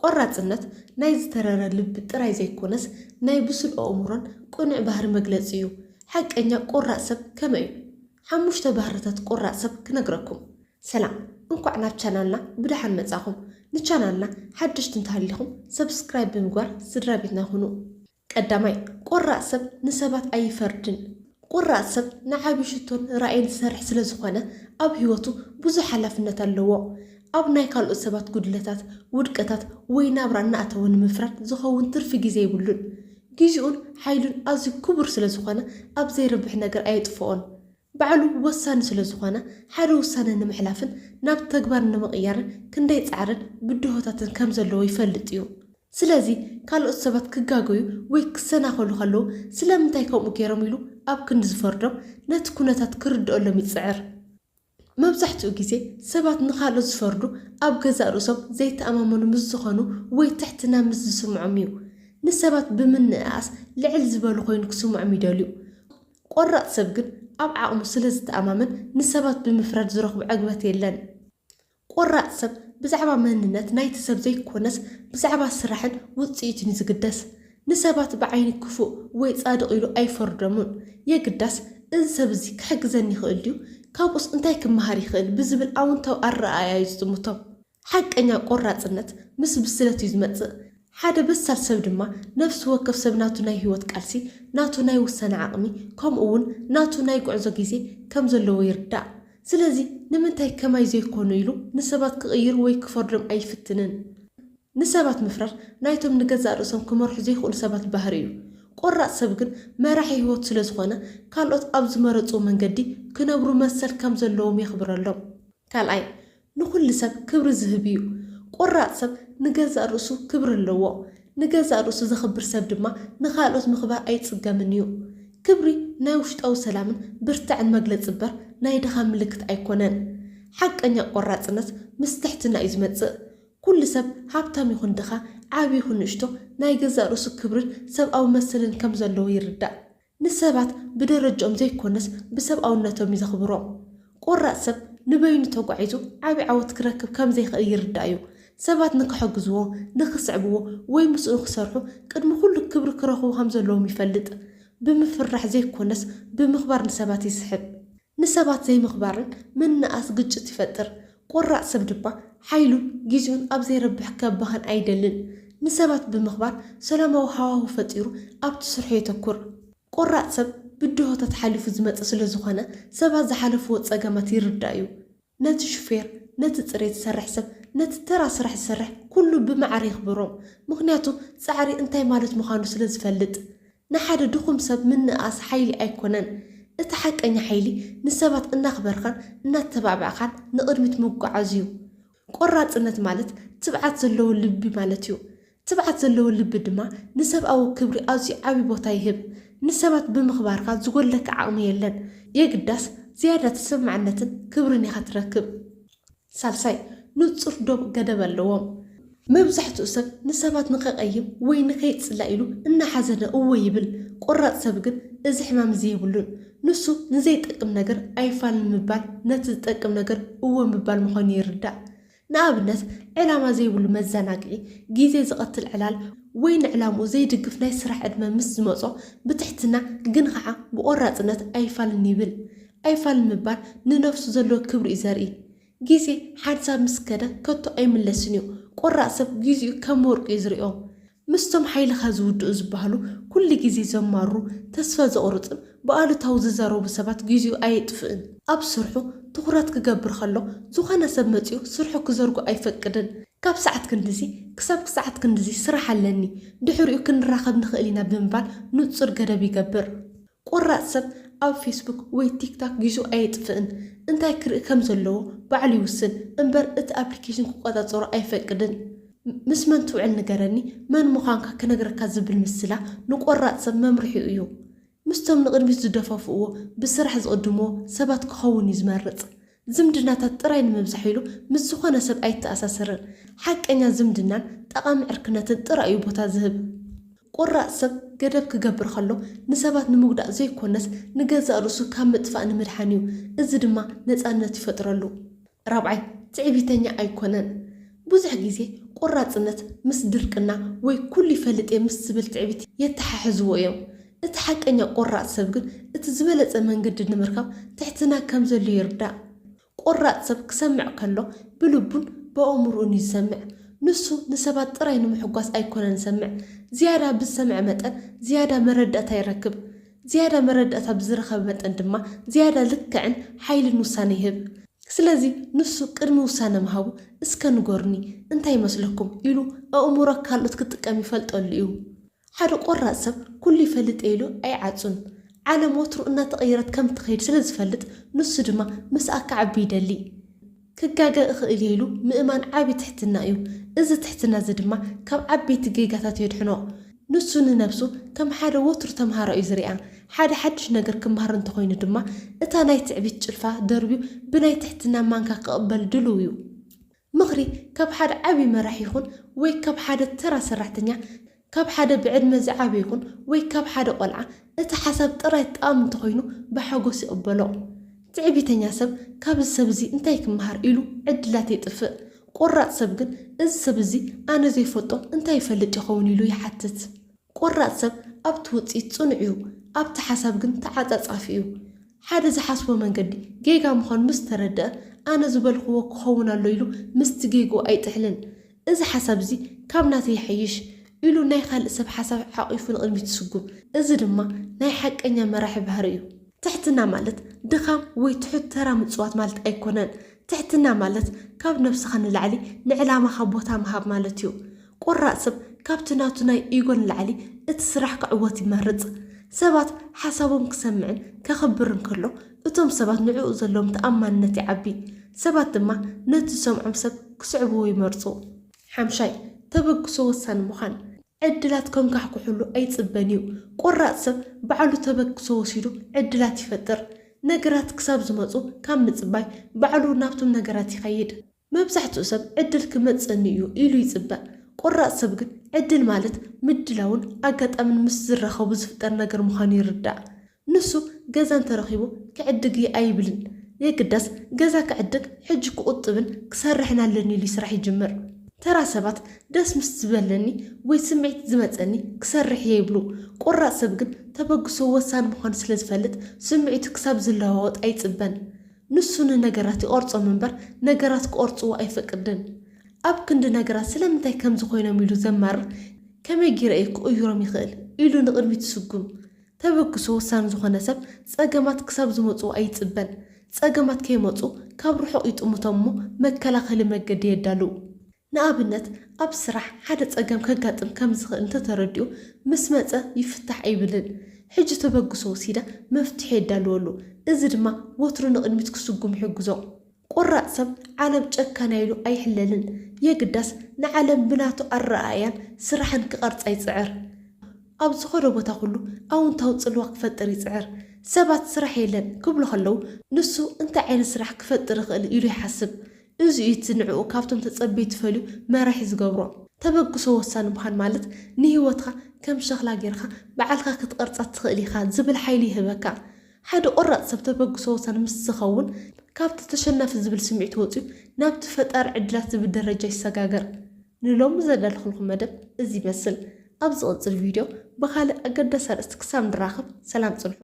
ቆራጽነት ናይ ዝተረረ ልብ ጥራይ ዘይኮነስ ናይ ብሱል ኣእምሮን ቁኑዕ ባህሪ መግለጺ እዩ። ሓቀኛ ቆራጽ ሰብ ከመይ እዩ? 5 ባህርታት ቆራጽ ሰብ ክነግረኩም። ሰላም እንኳዕ ናብ ቻናልና ብድሓን መጻኹም። ንቻናልና ሓድሽቲ እንተሃሊኹም ሰብስክራይብ ብምግባር ስድራ ቤትና ሁኑ። ቀዳማይ ቆራጽ ሰብ ንሰባት ኣይፈርድን። ቆራጽ ሰብ ንዓቢ ሽቶን ራእይን ዝሰርሕ ስለ ዝኾነ ኣብ ህይወቱ ብዙሕ ሓላፍነት ኣለዎ። ኣብ ናይ ካልኦት ሰባት ጉድለታት ውድቀታት ወይ ናብራ እናኣተወ ንምፍራድ ዝኸውን ትርፊ ግዜ ይብሉን። ግዚኡን ሓይሉን ኣዝዩ ክቡር ስለ ዝኾነ ኣብ ዘይርብሕ ነገር ኣይጥፍኦን። ባዕሉ ወሳኒ ስለ ዝኾነ ሓደ ውሳነ ንምሕላፍን ናብ ተግባር ንምቕያርን ክንደይ ጻዕርን ብድሆታትን ከም ዘለዎ ይፈልጥ እዩ። ስለዚ ካልኦት ሰባት ክጋገዩ ወይ ክሰናኸሉ ከለዉ ስለምንታይ ከምኡ ገይሮም ኢሉ ኣብ ክንዲ ዝፈርዶም ነቲ ኩነታት ክርድአሎም ይጽዕር። መብዛሕትኡ ግዜ ሰባት ንኻልኦት ዝፈርዱ ኣብ ገዛእ ርእሶም ዘይተኣማመኑ ምስ ዝኾኑ ወይ ትሕትና ምስ ዝስምዖም እዩ። ንሰባት ብምንእኣስ ልዕል ዝበሉ ኮይኑ ክስምዖም ይደልዩ። ቆራጽ ሰብ ግን ኣብ ዓቕሙ ስለ ዝተኣማመን ንሰባት ብምፍራድ ዝረኽቡ ዕግበት የለን። ቆራጽ ሰብ ብዛዕባ መንነት ናይቲ ሰብ ዘይኮነስ ብዛዕባ ስራሕን ውፅኢትን እዩ ዝግደስ። ንሰባት ብዓይኒ ክፉእ ወይ ጻድቕ ኢሉ ኣይፈርዶምን። የግዳስ እዚ ሰብ እዚ ክሕግዘኒ ይኽእል ድዩ ካብኡስ እንታይ ክመሃር ይኽእል ብዝብል ኣውንታዊ ኣረኣእያ እዩ ዝጥምቶም። ሓቀኛ ቆራጽነት ምስ ብስለት እዩ ዝመጽእ። ሓደ በሳል ሰብ ድማ ነፍሲ ወከፍ ሰብ ናቱ ናይ ህይወት ቃልሲ ናቱ ናይ ውሳነ ዓቕሚ ከምኡውን ናቱ ናይ ጉዕዞ ግዜ ከም ዘለዎ ይርዳእ። ስለዚ ንምንታይ ከማይ ዘይኮኑ ኢሉ ንሰባት ክቕይር ወይ ክፈርዶም ኣይፍትንን። ንሰባት ምፍራር ናይቶም ንገዛእ ርእሶም ክመርሑ ዘይኽእሉ ሰባት ባህሪ እዩ። ቆራጽ ሰብ ግን መራሒ ህይወት ስለ ዝኾነ ካልኦት ኣብ ዝመረፁ መንገዲ ክነብሩ መሰል ከም ዘለዎም የኽብረሎም። ካልኣይ ንኹሉ ሰብ ክብሪ ዝህብ እዩ። ቆራጽ ሰብ ንገዛእ ርእሱ ክብሪ ኣለዎ። ንገዛእ ርእሱ ዘኽብር ሰብ ድማ ንኻልኦት ምኽባር ኣይጽገምን እዩ። ክብሪ ናይ ውሽጣዊ ሰላምን ብርታዕን መግለፂ እምበር ናይ ድኻም ምልክት ኣይኮነን። ሓቀኛ ቆራጽነት ምስ ትሕትና እዩ ዝመጽእ። ኩሉ ሰብ ሃብታም ይኹን ድኻ ዓብዪ ይኹን ንእሽቶ ናይ ገዛእ ርእሱ ክብርን ሰብኣዊ መሰልን ከም ዘለዎ ይርዳእ። ንሰባት ብደረጃኦም ዘይኮነስ ብሰብኣውነቶም እዩ ዘኽብሮም። ቆራጽ ሰብ ንበይኑ ተጓዒዙ ዓብዪ ዓወት ክረክብ ከም ዘይኽእል ይርዳእ እዩ። ሰባት ንክሕግዝዎ ንክስዕብዎ ወይ ምስኡ ክሰርሑ ቅድሚ ኩሉ ክብሪ ክረኽቡ ከም ዘለዎም ይፈልጥ። ብምፍራሕ ዘይኮነስ ብምኽባር ንሰባት ይስሕብ። ንሰባት ዘይምኽባርን ምንኣስ ግጭት ይፈጥር። ቆራጽ ሰብ ድማ ሓይሉን ግዚኡን ኣብ ዘይረብሕ ከባኸን ኣይደልን። ንሰባት ብምኽባር ሰላማዊ ሃዋህው ፈጢሩ ኣብቲ ስርሑ የተኩር። ቆራጽ ሰብ ብድሆታት ሓሊፉ ዝመጽእ ስለ ዝኾነ ሰባት ዝሓለፍዎ ጸገማት ይርዳእ እዩ። ነቲ ሹፌር ነቲ ጽሬት ዝሰርሕ ሰብ ነቲ ተራ ስራሕ ዝሰርሕ ኩሉ ብማዕረ ይኽብሮም። ምክንያቱ ጻዕሪ እንታይ ማለት ምዃኑ ስለ ዝፈልጥ። ንሓደ ድኹም ሰብ ምንኣስ ሓይሊ ኣይኮነን። እቲ ሓቀኛ ሓይሊ ንሰባት እናኽበርካን እናተባብዕካን ንቕድሚት ምጓዓዝ እዩ። ቆራጽነት ማለት ትብዓት ዘለዎ ልቢ ማለት እዩ። ትብዓት ዘለዎ ልቢ ድማ ንሰብኣዊ ክብሪ ኣዝዩ ዓብዪ ቦታ ይህብ። ንሰባት ብምኽባርካ ዝጎለካ ዓቕሚ የለን። የግዳስ ዝያዳ ተሰማዕነትን ክብርን ኢኻ ትረክብ። ሳልሳይ ንጹር ዶብ ገደብ ኣለዎም። መብዛሕትኡ ሰብ ንሰባት ንኸቐይም ወይ ንኸይጽላእ ኢሉ እናሓዘነ እወ ይብል። ቆራጽ ሰብ ግን እዚ ሕማም እዚ የብሉን። ንሱ ንዘይጠቅም ነገር ኣይፋልን ምባል ነቲ ዝጠቅም ነገር እወ ምባል ምዃኑ ይርዳእ። ንኣብነት ዕላማ ዘይብሉ መዘናግዒ ግዜ ዝቐትል ዕላል ወይ ንዕላምኡ ዘይድግፍ ናይ ስራሕ ዕድመ ምስ ዝመጾ ብትሕትና ግን ከዓ ብቆራጽነት ኣይፋልን ይብል። ኣይፋልን ምባል ንነፍሱ ዘለዎ ክብሪ እዩ ዘርኢ። ግዜ ሓንሳብ ምስ ከደ ከቶ ኣይምለስን እዩ። ቆራጽ ሰብ ግዚኡ ከም ወርቂ እዩ ዝርኦም። ምስቶም ሓይልኻ ዝውድኡ ዝበሃሉ ኩሉ ግዜ ዘማሩ ተስፋ ዘቑርፅን ብኣሉታዊ ዝዛረቡ ሰባት ግዚኡ ኣይጥፍእን። ኣብ ስርሑ ትኹረት ክገብር ከሎ ዝኾነ ሰብ መፂኡ ስርሑ ክዘርጉ ኣይፈቅድን። ካብ ሰዓት ክንድዚ ክሳብ ሰዓት ክንድዚ ስራሕ ኣለኒ ድሕሪኡ ክንራኸብ ንኽእል ኢና ብምባል ንጹር ገደብ ይገብር። ቆራጽ ሰብ ኣብ ፌስቡክ ወይ ቲክቶክ ግዚኡ ኣይጥፍእን። እንታይ ክርኢ ከም ዘለዎ ባዕሉ ይውስን እምበር እቲ ኣፕሊኬሽን ክቆፃፀሮ ኣይፈቅድን። ምስ መን ትውዕል ንገረኒ መን ምዃንካ ክነግረካ ዝብል ምስላ ንቆራጽ ሰብ መምርሒኡ እዩ። ምስቶም ንቕድሚት ዝደፋፍእዎ ብስራሕ ዝቕድምዎ ሰባት ክኸውን እዩ ዝመርጽ። ዝምድናታት ጥራይ ንምብዛሕ ኢሉ ምስ ዝኾነ ሰብ ኣይተኣሳሰርን። ሓቀኛ ዝምድናን ጠቓሚ ዕርክነትን ጥራይ እዩ ቦታ ዝህብ። ቆራጽ ሰብ ገደብ ክገብር ከሎ ንሰባት ንምጉዳእ ዘይኮነስ ንገዛእ ርእሱ ካብ ምጥፋእ ንምድሓን እዩ። እዚ ድማ ነፃነት ይፈጥረሉ። ራብዓይ ትዕቢተኛ ኣይኮነን። ብዙሕ ግዜ ቆራጽነት ምስ ድርቅና ወይ ኩሉ ይፈልጥ ምስ ዝብል ትዕቢት የተሓሕዝዎ እዮም እቲ ሓቀኛ ቆራጽ ሰብ ግን እቲ ዝበለጸ መንገዲ ንምርካብ ትሕትና ከም ዘሎ ይርዳእ ቆራጽ ሰብ ክሰምዕ ከሎ ብልቡን በአእምሮኡን ይሰምዕ ንሱ ንሰባት ጥራይ ንምሕጓስ ኣይኮነን ሰምዕ ዝያዳ ብሰምዕ መጠን ዝያዳ መረዳእታ ይረክብ ዝያዳ መረዳእታ ብዝረኸበ መጠን ድማ ዝያዳ ልክዕን ሓይልን ውሳነ ይህብ ስለዚ ንሱ ቅድሚ ውሳነ ምሃቡ እስከ ንጎርኒ እንታይ ይመስለኩም ኢሉ ኣእምሮ ካልኦት ክጥቀም ይፈልጠሉ እዩ ሓደ ቆራጽ ሰብ ኩሉ ይፈልጥ ኢሉ ኣይዓጹን ዓለም ወትሩ እናተቐየረት ከም ትኸይድ ስለ ዝፈልጥ ንሱ ድማ ምስ ኣከዓቢ ይደሊ ክጋገ እኽእል ኢሉ ምእማን ዓቢ ትሕትና እዩ እዚ ትሕትና እዚ ድማ ካብ ዓበይቲ ጌጋታት የድሕኖ ንሱ ንነብሱ ከም ሓደ ወትሩ ተምሃሮ እዩ ዝሪኣ ሓደ ሓድሽ ነገር ክምሃር እንተኮይኑ ድማ እታ ናይ ትዕቢት ጭልፋ ደርቢው ብናይ ትሕትና ማንካ ክቕበል ድልው እዩ ምኽሪ ካብ ሓደ ዓቢ መራሕ ይኹን ወይ ካብ ሓደ ተራ ሰራሕተኛ ካብ ሓደ ብዕድመ ዝዓበ ይኹን ወይ ካብ ሓደ ቆልዓ እቲ ሓሳብ ጥራይ ጠቃሚ እንተኮይኑ ብሓጎስ ይቕበሎ ትዕቢተኛ ሰብ ካብ ሰብ እዚ እንታይ ክምሃር ኢሉ ዕድላት ይጥፍእ ቆራጽ ሰብ ግን እዚ ሰብ እዚ ኣነ ዘይፈልጦ እንታይ ይፈልጥ ይኸውን ኢሉ ይሓትት ቆራጽ ሰብ ኣብቲ ውፅኢት ጽኑዕ እዩ ኣብቲ ሓሳብ ግን ተዓጻጻፊ እዩ ሓደ ዝሓስቦ መንገዲ ጌጋ ምዃኑ ምስ ተረድአ ኣነ ዝበልኽዎ ክኸውን ኣሎ ኢሉ ምስቲ ጌግኡ ኣይጥሕልን እዚ ሓሳብ እዚ ካብ ናተይ ይሐይሽ ኢሉ ናይ ካልእ ሰብ ሓሳብ ሓቒፉ ንቕድሚት ይስጉም እዚ ድማ ናይ ሓቀኛ መራሒ ባህሪ እዩ ትሕትና ማለት ድኻም ወይ ትሑት ተራ ምጽዋት ማለት ኣይኮነን ትሕትና ማለት ካብ ነፍስኻ ንላዕሊ ንዕላማኻ ቦታ ምሃብ ማለት እዩ ቆራጽ ሰብ ካብቲ ናቱ ናይ ኢጎን ላዕሊ እቲ ስራሕ ክዕወት ይመርጽ ሰባት ሓሳቦም ክሰምዕን ከኽብርን ከሎ እቶም ሰባት ንዕኡ ዘለዎም ተኣማንነት ይዓቢ ሰባት ድማ ነቲ ዝሰምዖም ሰብ ክስዕብዎ ይመርጹ ሓምሻይ ተበግሶ ወሳኒ ምዃን ዕድላት ከንካሕኩሕሉ ኣይጽበን እዩ ቆራጽ ሰብ ባዕሉ ተበግሶ ወሲዱ ዕድላት ይፈጥር ነገራት ክሳብ ዝመፁ ካብ ምጽባይ ባዕሉ ናብቶም ነገራት ይኸይድ መብዛሕትኡ ሰብ ዕድል ክመጽኒ እዩ ኢሉ ይጽበእ ቆራጽ ሰብ ግን ዕድል ማለት ምድላውን ኣጋጣምን ምስ ዝረኸቡ ዝፍጠር ነገር ምዃኑ ይርዳእ ንሱ ገዛ እንተረኺቡ ክዕድግ ኣይብልን የግዳስ ገዛ ክዕድግ ሕጂ ክቁጥብን ክሰርሕን ኣለኒ ኢሉ ይስራሕ ይጅምር ተራ ሰባት ደስ ምስ ዝበለኒ ወይ ስምዒት ዝመጸኒ ክሰርሕ የይብሉ ቆራጽ ሰብ ግን ተበግሶ ወሳኒ ምዃኑ ስለ ዝፈልጥ ስምዒቱ ክሳብ ዝለዋወጥ ኣይጽበን ንሱ ንነገራት ይቆርጾም እምበር ነገራት ክቆርጽዎ ኣይፈቅድን ኣብ ክንዲ ነገራት ስለምንታይ ከም ዝኾይኖም ኢሉ ዘማርር ከመይ ጌረየ ክቕይሮም ይኽእል ኢሉ ንቕድሚት ይስጉም ተበግሶ ወሳኒ ዝኾነ ሰብ ጸገማት ክሳብ ዝመጽዎ ኣይጽበን ጸገማት ከይመጹ ካብ ርሑቕ ይጥምቶም እሞ መከላኸሊ መገዲ የዳልው ንኣብነት ኣብ ስራሕ ሓደ ጸገም ከጋጥም ከም ዝኽእል እንተተረዲኡ ምስ መጸ ይፍታሕ ኣይብልን ሕጂ ተበግሶ ወሲዳ መፍትሒ የዳልወሉ እዚ ድማ ወትሩ ንቕድሚት ክስጉም ይሕግዞ ቆራጽ ሰብ ዓለም ጨካና ኢሉ ኣይሕለልን የግዳስ ንዓለም ብናቱ ኣረኣያን ስራሕን ክቐርጻ ይጽዕር ኣብ ዝኾነ ቦታ ኩሉ ኣውንታዊ ጽልዋ ክፈጥር ይጽዕር ሰባት ስራሕ የለን ክብሉ ከለዉ ንሱ እንታይ ዓይነት ስራሕ ክፈጥር ይኽእል ኢሉ ይሓስብ እዚ እቲ ንዕኡ ካብቶም ተጸበይቲ ፈልዩ መራሒ ዝገብሮ ተበግሶ ወሳኒ ምዃን ማለት ንህይወትካ ከም ሸኽላ ጌርካ በዓልካ ክትቐርጻ ትኽእል ኢኻ ዝብል ሓይሊ ይህበካ ሓደ ቆራጽ ሰብ ተበግሶ ወሳኒ ምስ ዝኸውን ካብቲ ተሸናፊ ዝብል ስምዒት ወፂኡ ናብቲ ፈጣሪ ዕድላት ዝብል ደረጃ ይሰጋገር ንሎሚ ዘዳልኹልኩም መደብ እዚ ይመስል ኣብ ዝቕፅል ቪድዮ ብኻልእ ኣገዳሲ ኣርእስቲ ክሳብ ንራኸብ ሰላም ጽንሑ